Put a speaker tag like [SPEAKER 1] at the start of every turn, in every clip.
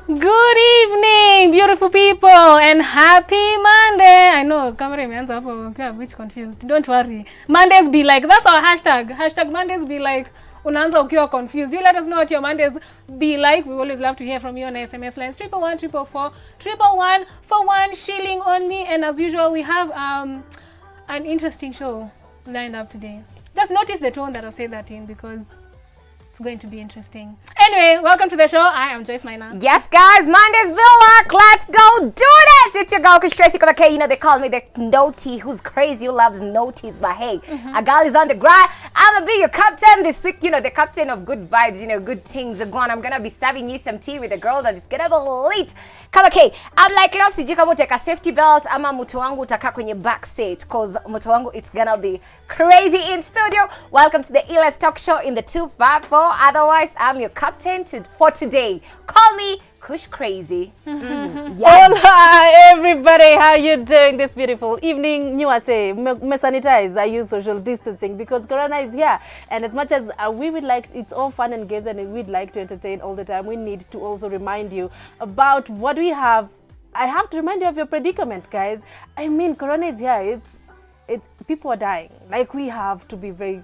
[SPEAKER 1] Good evening, beautiful people, and happy Monday. I know, camera imeanza hapo, okay, which confused. Don't worry. Mondays be like, that's our hashtag. Hashtag Mondays be like, unaanza ukiwa confused. You let us know what your Mondays be like. We always love to hear from you on SMS lines 111 444 111 for 1 shilling only. And as usual, we have an interesting show lined up today. Just notice the tone that I've said that in because it's going to be interesting. Anyway, welcome to the show. I am Joyce Maina.
[SPEAKER 2] Yes, guys, Monday's Villa. Let's go do this. It's your girl, Tracy K. You know, they call me the Noti, who's crazy, who loves noties. But hey, a girl is on the grind. I'm going to be your captain this week. You know, the captain of good vibes, you know, good things are going. I'm going to be serving you some tea with the girls and it's going to be lit. Kama K, I'm like, leo sijui kama uteka safety belt ama mtu wangu utaka kwenye back seat because mtu wangu it's going to be crazy in studio. Welcome to the Elas Talk Show in the 254. Otherwise, I'm your captain for today. Call me Kush Crazy.
[SPEAKER 3] Yes. Hola, everybody. How you doing this beautiful evening? I say, me sanitize. I use social distancing because Corona is here. And as much as we would like, it's all fun and games and we'd like to entertain all the time, we need to also remind you about what we have. I have to remind you of your predicament, guys. I mean, Corona is here. It's people are dying. Like, we have to be very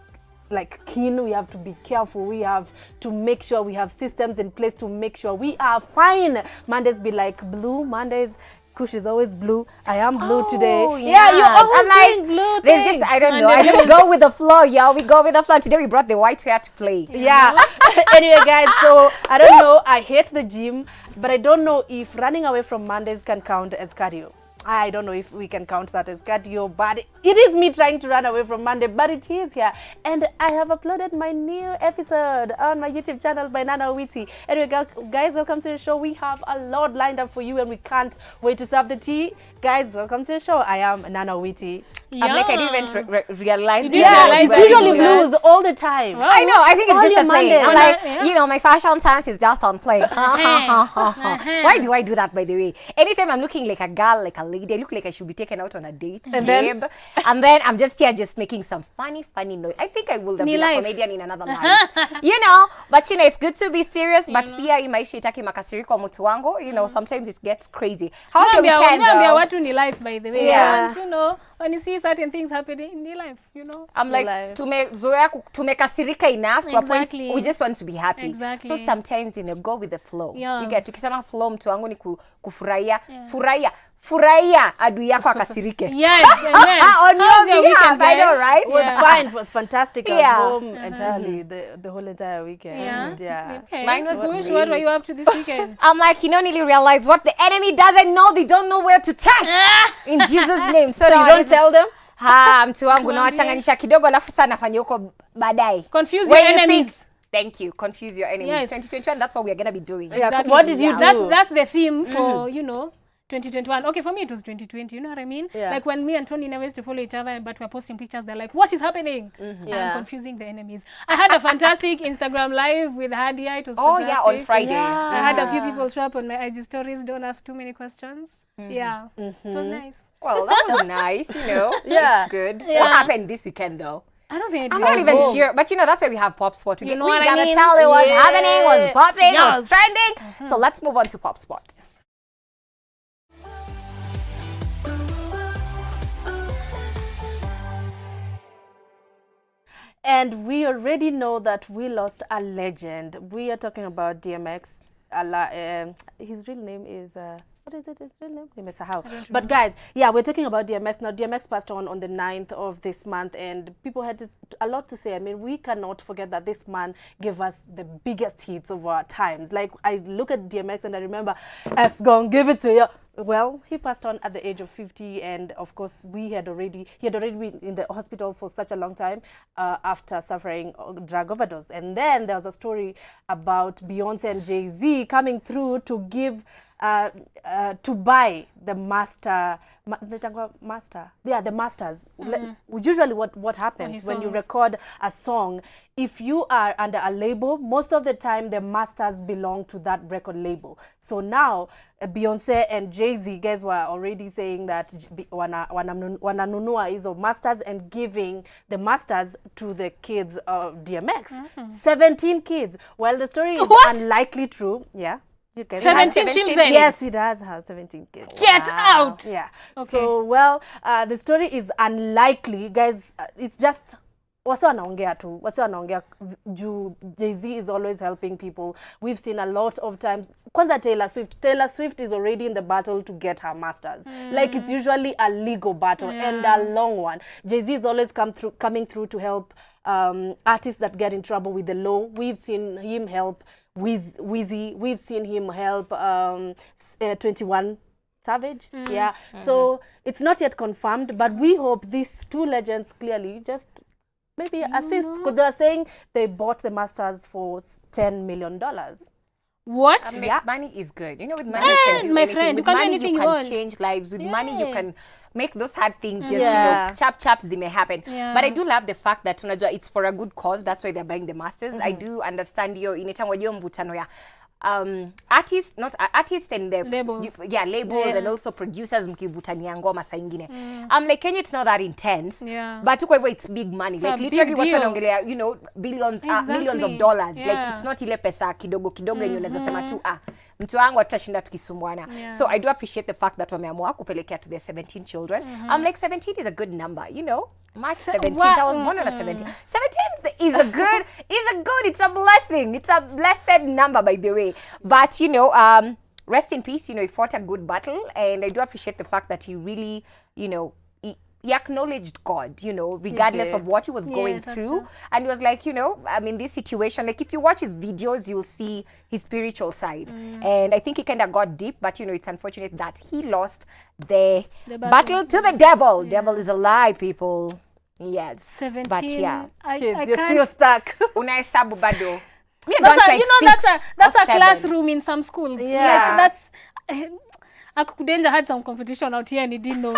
[SPEAKER 3] keen, we have to be careful, we have to make sure we have systems in place to make sure we are fine. Mondays be like blue, Mondays Kush is always blue. I am blue today.
[SPEAKER 2] Yes.
[SPEAKER 3] Yeah, you're always doing blue things.
[SPEAKER 2] I don't know. I just go with the flow, y'all. We go with the flow. Today we brought the white hair to play.
[SPEAKER 3] Yeah. Anyway, guys, so I don't know. I hate the gym, but I don't know if running away from Mondays can count as cardio. I don't know if we can count that as cardio, but it is me trying to run away from Monday, but it is here. And I have uploaded my new episode on my YouTube channel by Nana Witty. Anyway, guys, welcome to the show. We have a lot lined up for you and we can't wait to serve the tea. Guys, welcome to the show. I am Nana Witty.
[SPEAKER 2] I'm like, I didn't even realize.
[SPEAKER 3] It's usually blues all the time.
[SPEAKER 2] Wow. I know. I think it's just a
[SPEAKER 3] Monday.
[SPEAKER 2] thing. I'm like, you know, my fashion sense is just on play. Why do I do that, by the way? Anytime I'm looking like a girl, like a lady, I look like I should be taken out on a date. And then I'm just here just making some funny noise. I think I will be a comedian in another life. You know, but you know, it's good to be serious, but pia imaishi itaki makasiriko mtu wangu. You know, sometimes it gets crazy. How's your weekend, though?
[SPEAKER 1] Watu ni life, by the way.
[SPEAKER 3] Yeah.
[SPEAKER 1] And, you know, when you see certain things happening in their life, you know.
[SPEAKER 2] I'm like, tumekasirika enough to a point we just want to be happy.
[SPEAKER 1] Exactly.
[SPEAKER 2] So sometimes, you know, go with the flow.
[SPEAKER 1] Yes.
[SPEAKER 2] You get tukisema flow mtu wangu ni kufurahia. Furahia adui yako akasirike.
[SPEAKER 1] Yes, amen.
[SPEAKER 2] On your weekend, I know, right?
[SPEAKER 3] It was fine. It was fantastic. I was home entirely the whole entire weekend.
[SPEAKER 1] Yeah. Okay.
[SPEAKER 2] Mine was
[SPEAKER 1] Kush, what were you up to this weekend?
[SPEAKER 2] I'm like, you don't really realize what the enemy doesn't know. They don't know where to touch. In Jesus' name.
[SPEAKER 3] So you don't tell them?
[SPEAKER 2] Mtu wangu na wachanganyisha kidogo alafu sana nafanya huko baadaye.
[SPEAKER 1] Confuse your enemies.
[SPEAKER 2] Thank you. Confuse your enemies.
[SPEAKER 1] Yes.
[SPEAKER 2] 2021, that's what we're going to be doing.
[SPEAKER 3] Yeah.
[SPEAKER 1] Exactly.
[SPEAKER 3] What did you do?
[SPEAKER 1] That's the theme for, you know, 2021. Okay, for me it was 2020. You know what I mean?
[SPEAKER 3] Yeah.
[SPEAKER 1] Like when me and Tony never used to follow each other, but we're posting pictures. They're like, "What is happening?"
[SPEAKER 3] Yeah.
[SPEAKER 1] I'm confusing the enemies. I had a fantastic Instagram live with Hadia. It was fantastic.
[SPEAKER 2] Yeah, on Friday.
[SPEAKER 3] Yeah.
[SPEAKER 1] I had a few people show up on my IG stories. Don't ask too many questions. Yeah, it was nice.
[SPEAKER 2] Well, that was nice, you know.
[SPEAKER 3] Yeah.
[SPEAKER 2] That's good.
[SPEAKER 1] Yeah.
[SPEAKER 2] What happened this weekend, though?
[SPEAKER 1] I don't think
[SPEAKER 2] I'm not even sure. But, you know, that's why we have Pop Spot. We
[SPEAKER 1] know what I
[SPEAKER 2] gotta
[SPEAKER 1] mean?
[SPEAKER 2] tell it what's happening, what's popping,
[SPEAKER 1] Yes.
[SPEAKER 2] what's trending. So let's move on to Pop Spot.
[SPEAKER 3] And we already know that we lost a legend. We are talking about DMX. His real name is... what is it? His real name? Nimesahau. But guys, yeah, we're talking about DMX. Now, DMX passed on the 9th of this month, and people had a lot to say. I mean, we cannot forget that this man gave us the biggest hits of our times. Like, I look at DMX and I remember, X gon' give it to you. Well, he passed on at the age of 50, and of course, he had already been in the hospital for such a long time after suffering drug overdose. And then there was a story about Beyonce and Jay-Z coming through to give to buy the masters. Usually what happens when you record a song, if you are under a label, most of the time the masters belong to that record label. So now Beyonce and Jay-Z guys were already saying that wananunua hizo masters and giving the masters to the kids of DMX. 17 kids. While the story is unlikely true, You guys
[SPEAKER 1] 17 children.
[SPEAKER 3] Yes, he does have 17 kids.
[SPEAKER 1] Get out.
[SPEAKER 3] Yeah.
[SPEAKER 1] Okay.
[SPEAKER 3] So, well, the story is unlikely. Guys, it's just... Wase wanaongea tu. Wase wanaongea juu Jay-Z is always helping people. We've seen a lot of times. Kwanza Taylor Swift. Taylor Swift is already in the battle to get her masters. Like, it's usually a legal battle and a long one. Jay-Z is always coming through to help artists that get in trouble with the law. We've seen him help Wheezy. We've seen him help 21 Savage. Yeah. So it's not yet confirmed, but we hope these two legends clearly just maybe assist, because they are saying they bought the masters for $10 million.
[SPEAKER 1] What?
[SPEAKER 2] Money is good. You know, with money you can do
[SPEAKER 1] my
[SPEAKER 2] anything.
[SPEAKER 1] friend,
[SPEAKER 2] With
[SPEAKER 1] you can do
[SPEAKER 2] money
[SPEAKER 1] anything
[SPEAKER 2] you
[SPEAKER 1] you
[SPEAKER 2] can
[SPEAKER 1] want.
[SPEAKER 2] change lives. With money you can make those hard things just,
[SPEAKER 3] Yeah.
[SPEAKER 2] chap they may happen.
[SPEAKER 1] Yeah.
[SPEAKER 2] But I do love the fact that unajua it's for a good cause. That's why they're buying the masters. I do understand inetangwa hiyo mvutano ya artists and the
[SPEAKER 1] Labels.
[SPEAKER 2] labels and also producers mkivutania ngoma saa ingine. Like Kenya, it's not that intense.
[SPEAKER 1] Yeah.
[SPEAKER 2] But kwa hivyo it's big money.
[SPEAKER 1] It's a
[SPEAKER 2] Like
[SPEAKER 1] big
[SPEAKER 2] literally watu
[SPEAKER 1] deal.
[SPEAKER 2] wanaongelea, billions, millions of
[SPEAKER 1] Exactly.
[SPEAKER 2] dollars.
[SPEAKER 1] Yeah.
[SPEAKER 2] Like it's not ile pesa kidogo yenye unaweza sema tu mtu wangu atashinda tukisumbuana. So I do appreciate the fact that wameamua kupelekea to their 17 children. Like 17 is a good number, March 17th, I was born on a 17th. 17th is a good, it's a blessing. It's a blessed number, by the way. But, rest in peace, he fought a good battle. And I do appreciate the fact that he really, he acknowledged God, regardless of what he was going
[SPEAKER 1] that's
[SPEAKER 2] through.
[SPEAKER 1] true.
[SPEAKER 2] And he was like, this situation, like if you watch his videos, you'll see his spiritual side. And I think he kind of got deep, but it's unfortunate that he lost the battle to the devil. Devil is a lie, people. Yes.
[SPEAKER 1] 17.
[SPEAKER 2] But yeah.
[SPEAKER 3] Kids, you're still stuck.
[SPEAKER 2] Unahesabu bado.
[SPEAKER 1] That's a classroom in some schools.
[SPEAKER 3] Yeah.
[SPEAKER 1] Like that's Akukudenja had some competition out here and he didn't know.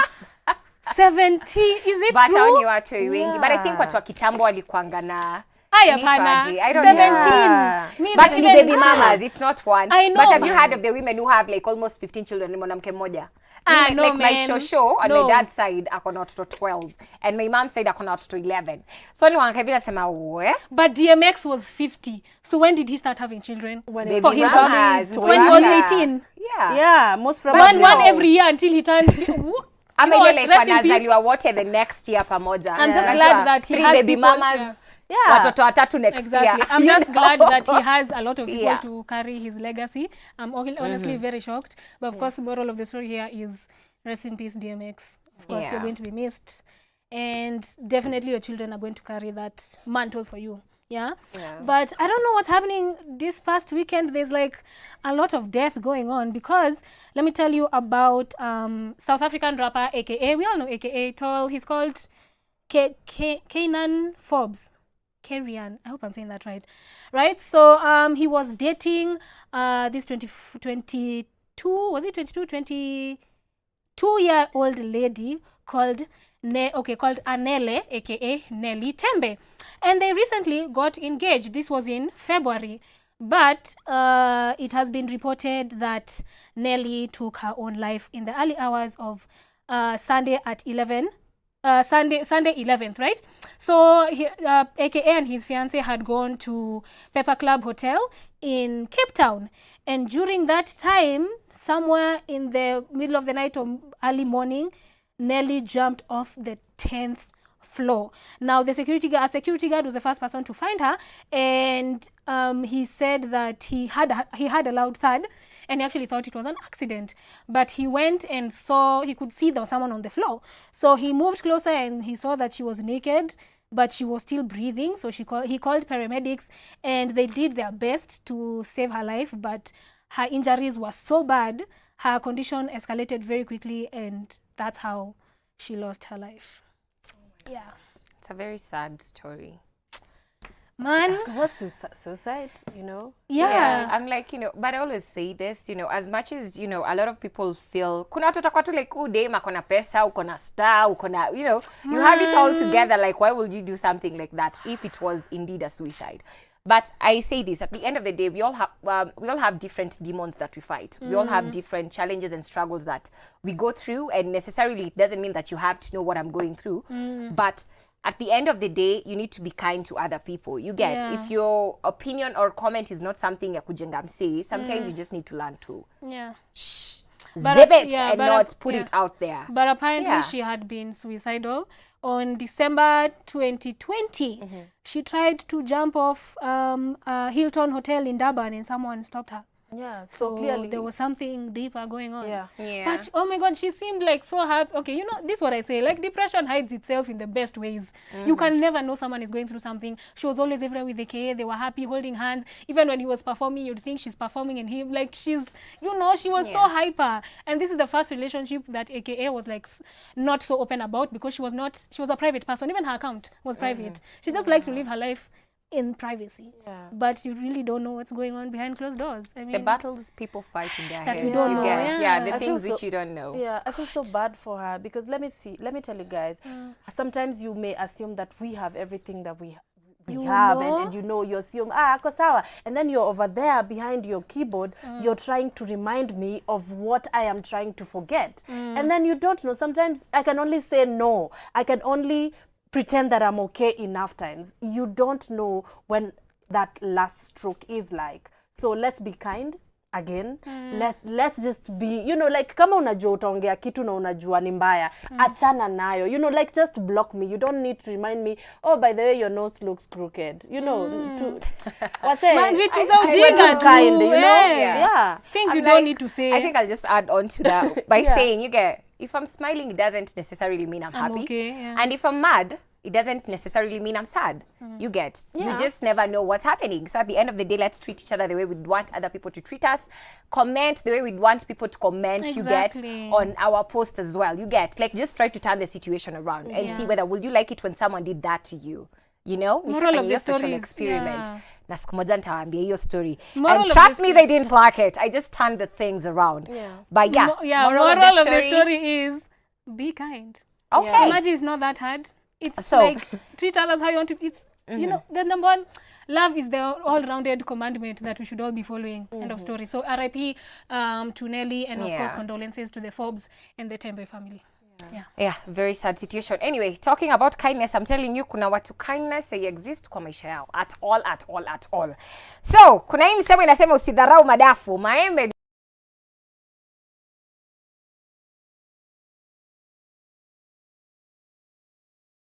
[SPEAKER 1] 17, is it
[SPEAKER 2] But
[SPEAKER 1] true?
[SPEAKER 2] hao ni watu wengi. But I think watu wa kitambo walikuanga na
[SPEAKER 1] Hapana.
[SPEAKER 2] I don't
[SPEAKER 1] 17.
[SPEAKER 3] know.
[SPEAKER 1] Me,
[SPEAKER 2] But
[SPEAKER 1] that's
[SPEAKER 2] ni
[SPEAKER 1] even-
[SPEAKER 2] baby mamas, it's not one.
[SPEAKER 1] I know,
[SPEAKER 2] But have you
[SPEAKER 1] man.
[SPEAKER 2] heard of the women who have like almost 15 children ni mwanamke mmoja?
[SPEAKER 1] No,
[SPEAKER 2] Like my
[SPEAKER 1] man.
[SPEAKER 2] shosho on
[SPEAKER 1] No.
[SPEAKER 2] my dad's side ako na watoto 12 and my mom's side ako na watoto 11. So ni wanawake vile sema we
[SPEAKER 1] But DMX was 50. So when did he start having children?
[SPEAKER 3] When
[SPEAKER 2] Baby
[SPEAKER 1] For him to
[SPEAKER 2] mamas,
[SPEAKER 1] have, when he was
[SPEAKER 2] yeah.
[SPEAKER 1] 18.
[SPEAKER 2] Yeah.
[SPEAKER 3] Yeah, most probably.
[SPEAKER 1] One every year until he turned.
[SPEAKER 2] Ama
[SPEAKER 1] You know
[SPEAKER 2] ile
[SPEAKER 1] what?
[SPEAKER 2] like
[SPEAKER 1] Rest in peace.
[SPEAKER 2] wanazaliwa wote the next year pamoja.
[SPEAKER 1] I'm just
[SPEAKER 2] Unajua,
[SPEAKER 1] glad that he
[SPEAKER 2] 3
[SPEAKER 1] has
[SPEAKER 2] baby
[SPEAKER 1] people-
[SPEAKER 2] mamas.
[SPEAKER 3] Yeah.
[SPEAKER 2] Watoto watatu next
[SPEAKER 1] Exactly.
[SPEAKER 2] year.
[SPEAKER 1] I'm
[SPEAKER 2] You
[SPEAKER 1] just
[SPEAKER 2] know?
[SPEAKER 1] glad that he has a lot of people
[SPEAKER 2] Yeah.
[SPEAKER 1] to carry his legacy. I'm honestly very shocked. But of course, the moral of the story here is rest in peace, DMX. Of course,
[SPEAKER 2] Yeah.
[SPEAKER 1] you're going to be missed. And definitely your children are going to carry that mantle for you. Yeah? But I don't know what's happening this past weekend. There's like a lot of death going on because let me tell you about South African rapper, aka, we all know aka Tall. He's called Kanan Forbes. Carrion. I hope I'm saying that right. Right? So he was dating this 22, was it 22? 22-year-old lady called called Anele, aka Nelly Tembe. And they recently got engaged. This was in February. But it has been reported that Nelly took her own life in the early hours of Sunday at 11. Sunday 11th, right? So aka and his fiance had gone to Pepperclub Hotel in Cape Town, and during that time, somewhere in the middle of the night or early morning, Nelly jumped off the 10th floor. Now the security guard was the first person to find her, and he said that he had a loud thud, and he actually thought it was an accident. But he went and he could see there was someone on the floor. So he moved closer and he saw that she was naked, but she was still breathing. So he called paramedics, and they did their best to save her life, but her injuries were so bad, her condition escalated very quickly, and that's how she lost her life. Yeah.
[SPEAKER 2] It's a very sad story.
[SPEAKER 1] Man.
[SPEAKER 3] Because that's suicide,
[SPEAKER 1] Yeah.
[SPEAKER 2] I'm like, but I always say this, as much as, a lot of people feel, kuna watu watakuwa tu like, dem akona pesa, ukona star, ukona, you have it all together. Like, why would you do something like that if it was indeed a suicide? But I say this, at the end of the day, we all have different demons that we fight. We all have different challenges and struggles that we go through, and necessarily it doesn't mean that you have to know what I'm going through. But at the end of the day, you need to be kind to other people. You get, if your opinion or comment is not something ya kujenga msee, sometimes you just need to learn to zip it and not put it out there.
[SPEAKER 1] But apparently she had been suicidal. On December 2020, she tried to jump off Hilton Hotel in Durban and someone stopped her.
[SPEAKER 3] Yeah, so clearly
[SPEAKER 1] there was something deeper going on.
[SPEAKER 3] Yeah.
[SPEAKER 1] But oh my God, she seemed like so happy. Okay, you know, this is what I say. Like, depression hides itself in the best ways. You can never know someone is going through something. She was always everywhere with AKA. They were happy, holding hands. Even when he was performing, you'd think she's performing in him. Like, she's, you know, she was so hyper. And this is the first relationship that AKA was like not so open about, because she was a private person. Even her account was private. She just liked to live her life in privacy, but you really don't know what's going on behind closed doors. I mean,
[SPEAKER 2] the battles people fight in their heads.
[SPEAKER 1] We don't know.
[SPEAKER 2] The things which you don't know.
[SPEAKER 3] Yeah, I feel so bad for her, because let me tell you guys, sometimes you may assume that we have everything that we have, and you know, you assume, ako sawa, and then you're over there behind your keyboard, you're trying to remind me of what I am trying to forget, and then you don't know. Sometimes I can only say no. I can only pretend that I'm okay enough times. You don't know when that last stroke is like. So let's be kind again. Let's just be, you know, like, kama unajua utaongea kitu na unajua ni mbaya, achana nayo. You know, like, just block me. You don't need to remind me, oh, by the way, your nose looks crooked. You know,
[SPEAKER 1] Man, vitu za ujinga tu,
[SPEAKER 3] kind, you know?
[SPEAKER 1] Things you don't need to say.
[SPEAKER 2] I think I'll just add on to that by saying, you get, if I'm smiling, it doesn't necessarily mean I'm happy.
[SPEAKER 1] Okay,
[SPEAKER 2] and if I'm mad, it doesn't necessarily mean I'm sad. You get, you just never know what's happening. So at the end of the day, let's treat each other the way we'd want other people to treat us. Comment the way we'd want people to comment. You get, on our post as well. You get, like, just try to turn the situation around and see whether would you like it when someone did that to you. You know,
[SPEAKER 1] moral of the
[SPEAKER 2] social experiment. Na siku moja nitawaambia hiyo story.
[SPEAKER 1] Moral
[SPEAKER 2] And trust me, they didn't like it. I just turned the things around. But
[SPEAKER 1] moral of the story is be kind.
[SPEAKER 2] Okay.
[SPEAKER 1] Imagine it's not that hard. It's like, treat others how you want to. It's you know, the number one, love is the all-rounded commandment that we should all be following. End of story. So RIP to Nelly, and of course condolences to the Forbes and the Tembe family.
[SPEAKER 2] Yeah, very sad situation. Anyway, talking about kindness, I'm telling you, kuna watu kindness exist kwa maisha yao at all. So kuna hii msemo inasema usidharau madafu maembe